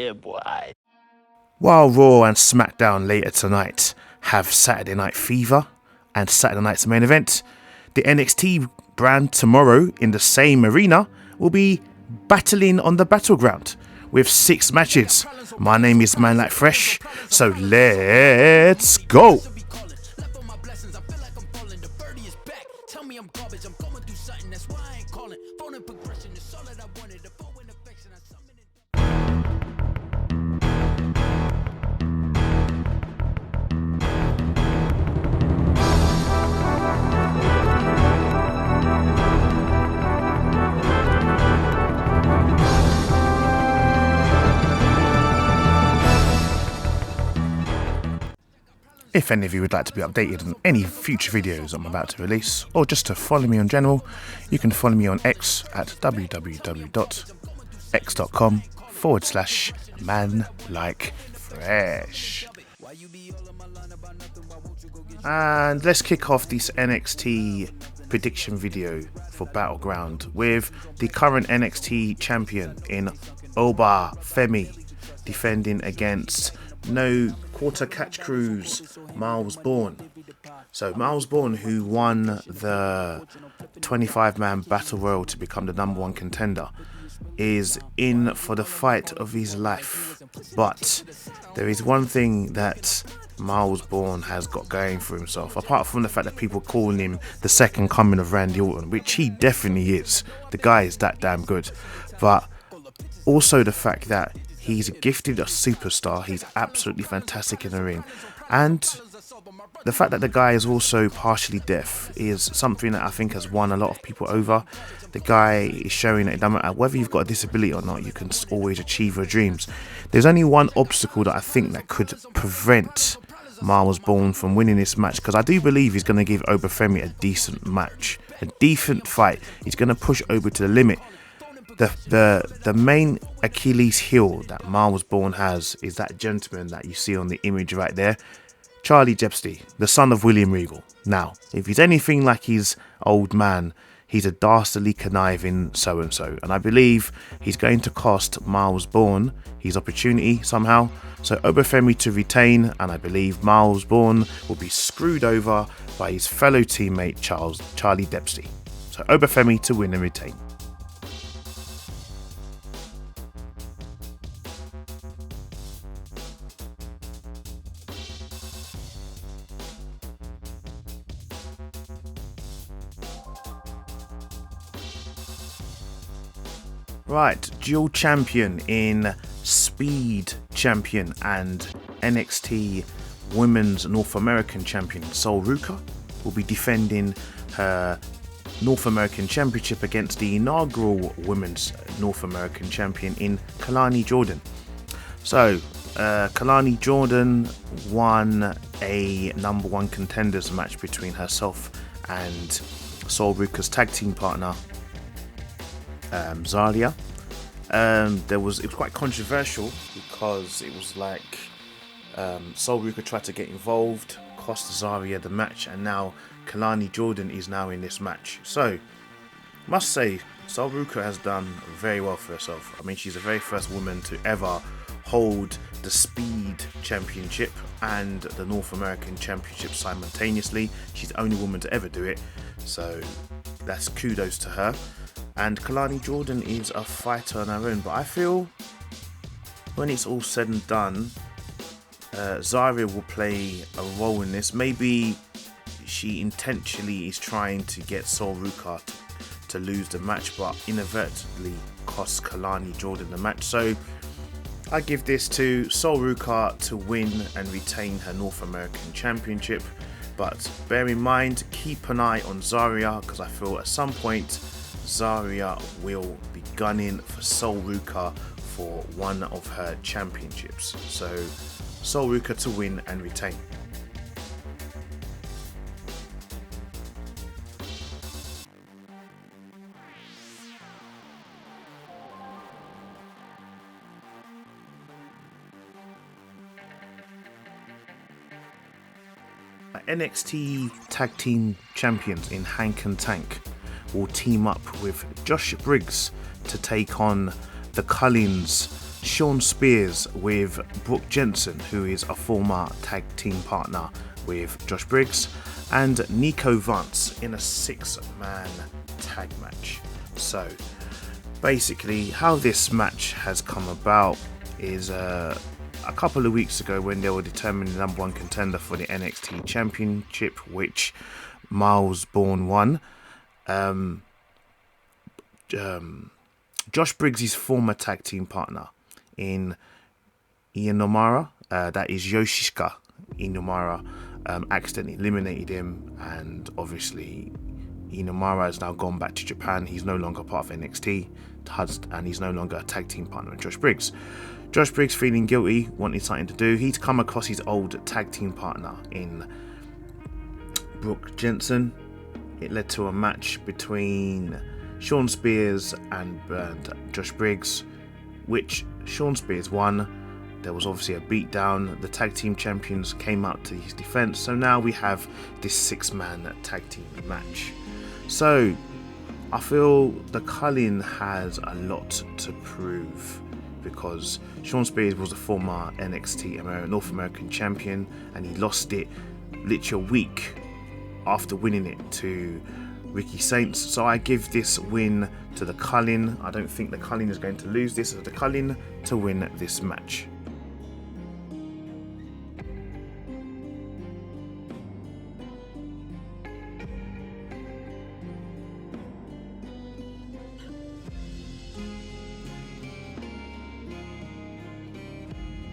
Yeah, boy. While Raw and SmackDown later tonight have Saturday Night Fever and Saturday night's main event, the NXT brand tomorrow in the same arena will be battling on the Battleground with 6 matches. My name is Manlykefresh, so let's go! If any of you would like to be updated on any future videos I'm about to release, or just to follow me in general, you can follow me on X at www.x.com/manlykefresh. And let's kick off this NXT prediction video for Battleground with the current NXT champion in Femi defending against No Quarter Catch Crew's Miles Bourne. So Miles Bourne, who won the 25-man Battle Royal to become the #1 contender, is in for the fight of his life. But there is one thing that Miles Bourne has got going for himself, apart from the fact that people calling him the second coming of Randy Orton, which he definitely is. The guy is that damn good. But also the fact that he's gifted a superstar. He's absolutely fantastic in the ring. And the fact that the guy is also partially deaf is something that I think has won a lot of people over. The guy is showing that it doesn't matter whether you've got a disability or not, you can always achieve your dreams. There's only one obstacle that I think that could prevent Miles Bourne from winning this match, because I do believe he's going to give Femi a decent match, a decent fight. He's going to push Oba to the limit. The main Achilles heel that Miles Bourne has is that gentleman that you see on the image right there, Charlie Dempsey, the son of William Regal. Now, if he's anything like his old man, he's a dastardly conniving so-and-so. And I believe he's going to cost Miles Bourne his opportunity somehow. So Femi to retain, and I believe Miles Bourne will be screwed over by his fellow teammate Charlie Dempsey. So Femi to win and retain. Right, dual champion in Speed Champion and NXT Women's North American Champion Sol Ruca will be defending her North American Championship against the inaugural Women's North American Champion in Kalani Jordan. So, Kalani Jordan won a #1 contenders match between herself and Sol Ruca's tag team partner Zarya. It was quite controversial because it was like Sol Ruca tried to get involved, cost Zarya the match, and now Kalani Jordan is now in this match. So, must say, Sol Ruca has done very well for herself. I mean, she's the very first woman to ever hold the Speed Championship and the North American Championship simultaneously. She's the only woman to ever do it. So, that's kudos to her. And Kalani Jordan is a fighter on her own, but I feel when it's all said and done, Zarya will play a role in this. Maybe she intentionally is trying to get Sol Ruca to lose the match, but inadvertently costs Kalani Jordan the match. So I give this to Sol Ruca to win and retain her North American Championship. But bear in mind, keep an eye on Zarya, because I feel at some point Zarya will be gunning for Sol Ruca for one of her championships. So Sol Ruca to win and retain. NXT Tag Team Champions in Hank and Tank will team up with Josh Briggs to take on the Culling's Shawn Spears with Brooke Jensen, who is a former tag team partner with Josh Briggs, and Nico Vance in a 6-man tag match. So basically how this match has come about is a couple of weeks ago, when they were determining the number one contender for the NXT Championship, which Miles Bourne won. Josh Briggs' former tag team partner in Inomura, that is Yoshishika Inomura, accidentally eliminated him, and obviously Inomura has now gone back to Japan. He's no longer part of NXT, and he's no longer a tag team partner with Josh Briggs. Josh Briggs, feeling guilty, wanted something to do. He'd come across his old tag team partner in Brooke Jensen. It led to a match between Shawn Spears and Josh Briggs, which Shawn Spears won. There was obviously a beatdown. The tag team champions came out to his defense. So now we have this 6-man tag team match. So I feel the Culling has a lot to prove, because Shawn Spears was a former NXT North American champion, and he lost it literally a week after winning it to Ricky Saints. So I give this win to the Culling. I don't think the Culling is going to lose this, so the Culling to win this match.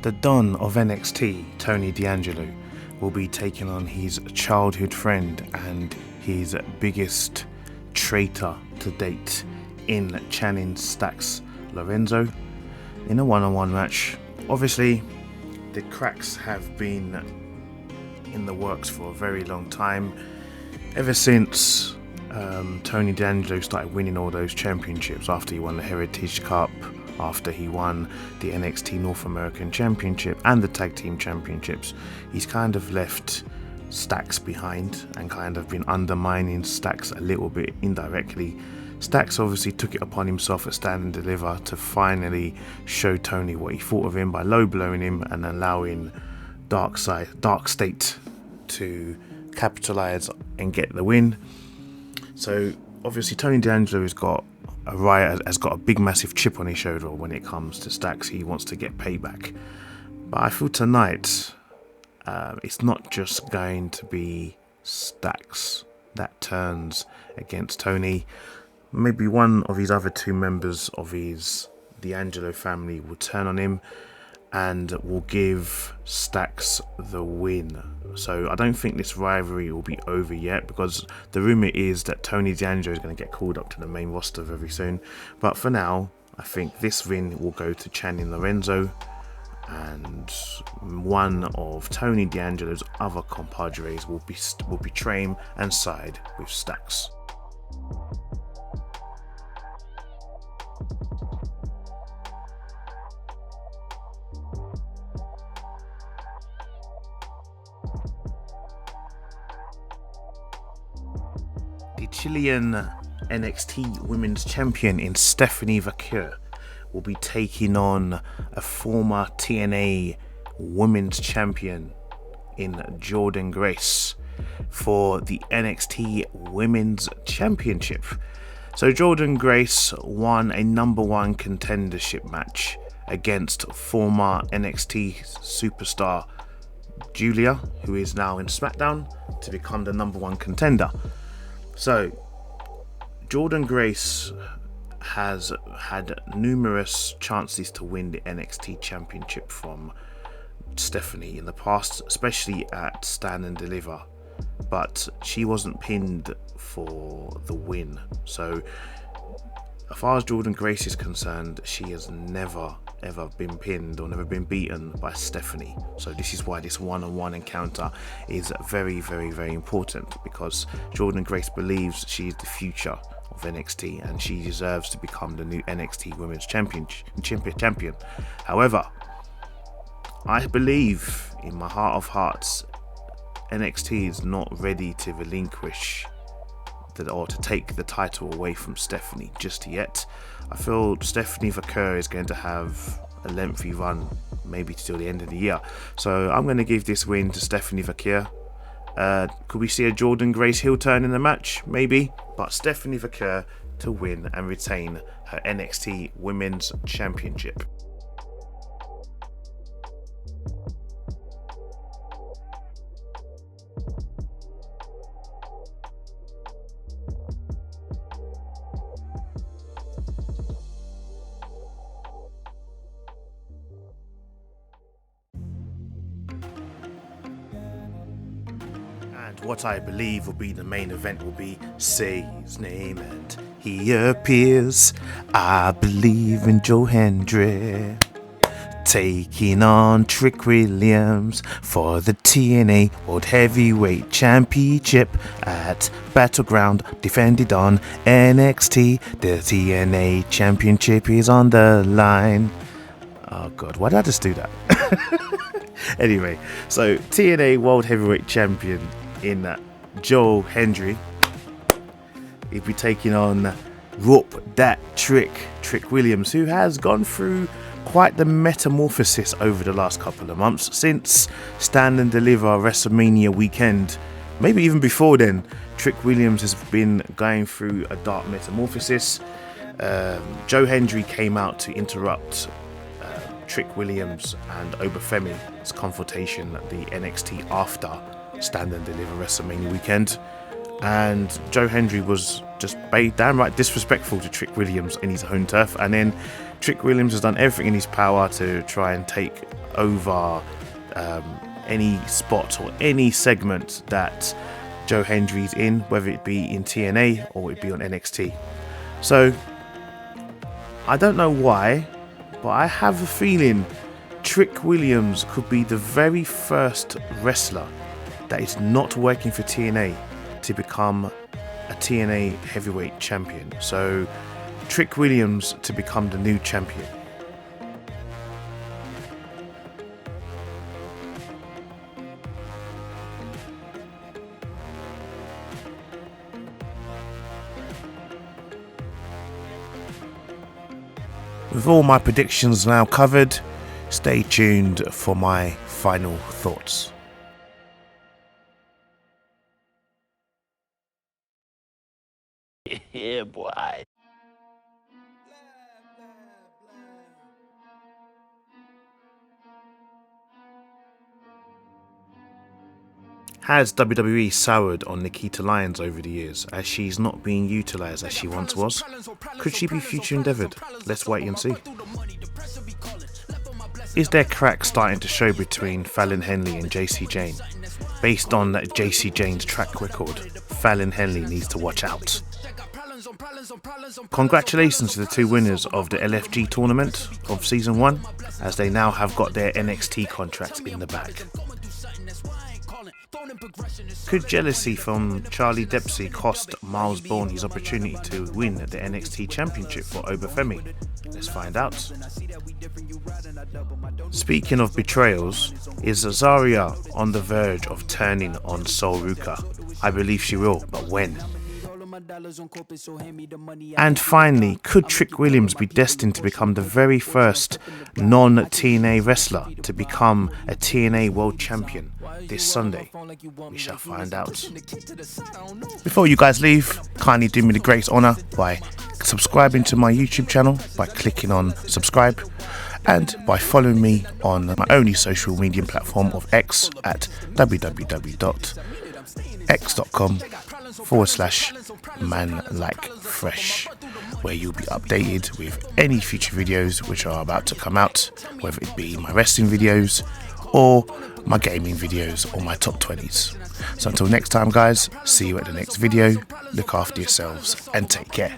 The Don of NXT, Tony D'Angelo, will be taking on his childhood friend and his biggest traitor to date in Channing Stacks Lorenzo in a one-on-one match. Obviously, the cracks have been in the works for a very long time, ever since Tony D'Angelo started winning all those championships, after he won the Heritage Cup, after he won the NXT North American Championship and the Tag Team Championships. He's kind of left Stacks behind and kind of been undermining Stacks a little bit indirectly. Stacks obviously took it upon himself at Stand and Deliver to finally show Tony what he thought of him by low blowing him and allowing Dark State to capitalize and get the win. So obviously Tony D'Angelo has got a big massive chip on his shoulder when it comes to Stacks. He wants to get payback, but I feel tonight it's not just going to be Stacks that turns against Tony. Maybe one of his other 2 members of his D'Angelo family will turn on him and will give Stacks the win. So I don't think this rivalry will be over yet, because the rumour is that Tony D'Angelo is going to get called up to the main roster very soon. But for now, I think this win will go to Channing Lorenzo, and one of Tony D'Angelo's other compadres will betray him and side with Stacks. The Chilean NXT Women's Champion in Stephanie Vaquer will be taking on a former TNA Women's Champion in Jordan Grace for the NXT Women's Championship. So Jordan Grace won a number 1 contendership match against former NXT superstar Julia, who is now in SmackDown, to become the number 1 contender. So Jordan Grace has had numerous chances to win the NXT Championship from Stephanie in the past, especially at Stand and Deliver, but she wasn't pinned for the win. So as far as Jordan Grace is concerned, she has never ever been pinned or never been beaten by Stephanie. So this is why this one-on-one encounter is very, very, very important, because Jordan Grace believes she is the future of NXT and she deserves to become the new NXT Women's Champion. However, I believe in my heart of hearts NXT is not ready to relinquish or to take the title away from Stephanie just yet. I feel Stephanie Vaquer is going to have a lengthy run, maybe till the end of the year. So I'm going to give this win to Stephanie Vaquer. Could we see a Jordan Grace heel turn in the match? Maybe, but Stephanie Vaquer to win and retain her NXT Women's Championship. And what I believe will be the main event will be Say His Name and He Appears. I believe in Joe Hendry taking on Trick Williams for the TNA World Heavyweight Championship at Battleground, defended on NXT. The TNA Championship is on the line. Oh god, why did I just do that? Anyway, so TNA World Heavyweight Champion in Joe Hendry. He'll be taking on Rope That Trick Williams, who has gone through quite the metamorphosis over the last couple of months since Stand and Deliver WrestleMania weekend. Maybe even before then, Trick Williams has been going through a dark metamorphosis. Joe Hendry came out to interrupt Trick Williams and Obafemi's confrontation at the NXT after Stand and Deliver WrestleMania weekend, and Joe Hendry was just downright disrespectful to Trick Williams in his own turf, and then Trick Williams has done everything in his power to try and take over any spot or any segment that Joe Hendry's in, whether it be in TNA or it be on NXT. So I don't know why, but I have a feeling Trick Williams could be the very first wrestler that is not working for TNA to become a TNA heavyweight champion. So Trick Williams to become the new champion. With all my predictions now covered, stay tuned for my final thoughts. Yeah, boy. Has WWE soured on Nikita Lyons over the years, as she's not being utilised as she once was? Could she be future endeavoured? Let's wait and see. Is there cracks starting to show between Fallon Henley and JC Jane? Based on JC Jane's track record, Fallon Henley needs to watch out. Congratulations to the two winners of the LFG tournament of Season 1, as they now have got their NXT contracts in the bag. Could jealousy from Charlie Dempsey cost Miles Bourne his opportunity to win the NXT Championship for Obafemi? Let's find out. Speaking of betrayals, is Azaria on the verge of turning on Sol Ruka? I believe she will, but when? And finally, could Trick Williams be destined to become the very first non-TNA wrestler to become a TNA World Champion this Sunday? We shall find out. Before you guys leave, kindly do me the great honour by subscribing to my YouTube channel by clicking on subscribe, and by following me on my only social media platform of X at www.x.com/Manlykefresh, where you'll be updated with any future videos which are about to come out, whether it be my wrestling videos or my gaming videos or my top 20s. So until next time guys, see you at the next video, look after yourselves and take care.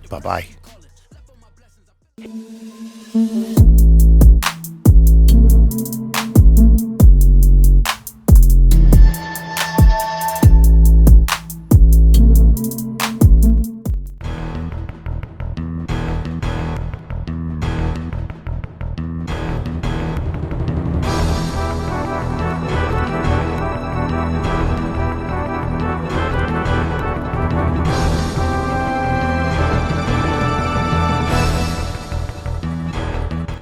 Bye bye.